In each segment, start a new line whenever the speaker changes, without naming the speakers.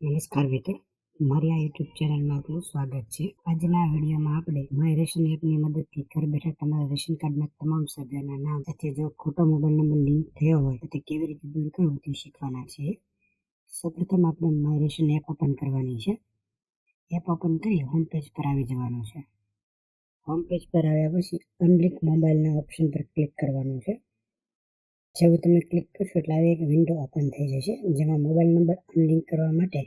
નમસ્કાર મિત્રો, મારી આ યુટ્યુબ ચેનલમાં આપનું સ્વાગત છે। આજના વિડીયોમાં આપણે માય રેશન એપની મદદથી ઘર બેઠા તમારા રેશન કાર્ડના તમામ સભ્યોના નામ સાથે જો ખોટો મોબાઈલ નંબર લિંક થયો હોય તો તે કેવી રીતે દૂર કરવું તે શીખવાના છીએ। સૌપ્રથમ આપણે માય રેશન એપ ઓપન કરવાની છે। એપ ઓપન કરી હોમ પેજ પર આવી જવાનું છે। હોમ પેજ પર આવ્યા પછી અનલિંક મોબાઈલના ઓપ્શન પર ક્લિક કરવાનું છે। જેવું તમે ક્લિક કરશો એટલે આવી એક વિન્ડો ઓપન થઈ જશે, જેમાં મોબાઈલ નંબર અનલિંક કરવા માટે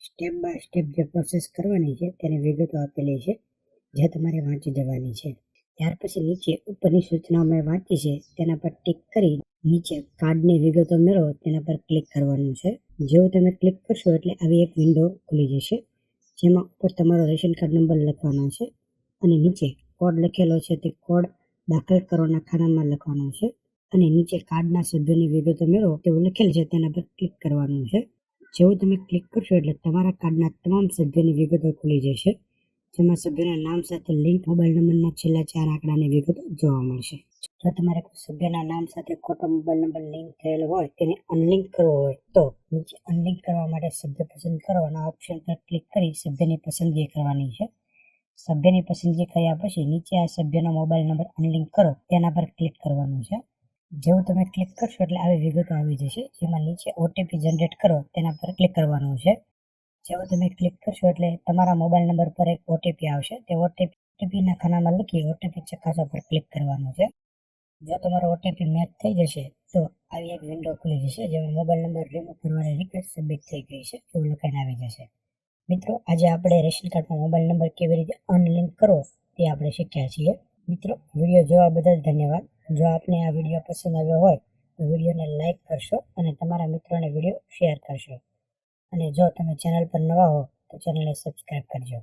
સ્ટેપ બાય સ્ટેપ જે પ્રોસેસ કરવાની છે તેની વિગતો આપેલી છે, જે તમારે વાંચી જવાની છે। ત્યાર પછી નીચે ઉપરની સૂચનાઓ મેં વાંચી છે તેના પર ટિક કરી નીચે કાર્ડની વિગતો મેળવો તેના પર ક્લિક કરવાનું છે। જેવું તમે ક્લિક કરશો એટલે આવી એક વિન્ડો ખુલી જશે, જેમાં ઉપર તમારો રેશન કાર્ડ નંબર લખવાનો છે અને નીચે કોડ લખેલો છે તે કોડ દાખલ કરવાના ખાનામાં લખવાનો છે અને નીચે કાર્ડના સભ્યોની વિગતો મેળવો તેવું લખેલ છે તેના પર ક્લિક કરવાનું છે। જેવું તમે ક્લિક કરશો એટલે તમારા કાર્ડના તમામ સભ્યોની વિગતો ખુલી જશે, જેમાં સભ્યના નામ સાથે લિંક મોબાઈલ નંબરના છેલ્લા 4 આંકડાની વિગતો જોવા મળશે। જો તમારે કોઈ સભ્યના નામ સાથે ખોટો મોબાઈલ નંબર લિંક થયેલો હોય તેને અનલિંક કરવો હોય તો નીચે અનલિંક કરવા માટે સભ્ય પસંદ કરવાના ઓપ્શન પર ક્લિક કરી સભ્યની પસંદગી કરવાની છે। સભ્યની પસંદગી કર્યા પછી નીચે આ સભ્યનો મોબાઈલ નંબર અનલિંક કરો તેના પર ક્લિક કરવાનું છે। જેવું તમે ક્લિક કરશો એટલે આવી વિગતો આવી જશે, જેમાં નીચે ઓટીપી જનરેટ કરો તેના પર ક્લિક કરવાનું છે। જેવું તમે ક્લિક કરશો એટલે તમારા મોબાઈલ નંબર પર એક ઓટીપી આવશે, તે ઓટીપીના ખાનામાં લખી ઓટીપી ચકાસવા પર ક્લિક કરવાનું છે। જો તમારો ઓટીપી મેચ થઈ જશે તો આવી એક વિન્ડો ખુલી જશે, જેમાં મોબાઈલ નંબર રિમૂવ કરવાની રિક્વેસ્ટ સબમિટ થઈ ગઈ છે એવું લખાઈને આવી જશે। મિત્રો, આજે આપણે રેશન કાર્ડમાં મોબાઈલ નંબર કેવી રીતે અનલિંક કરવો તે આપણે શીખ્યા છીએ। મિત્રો, વિડીયો જોવા બદલ ધન્યવાદ। જો આપને આ વિડીયો પસંદ આવ્યો હોય તો વિડીયોને લાઇક કરશો અને તમારા મિત્રોને વિડીયો શેર કરશો, અને જો તમે ચેનલ પર નવા હો તો ચેનલને સબસ્ક્રાઇબ કરજો।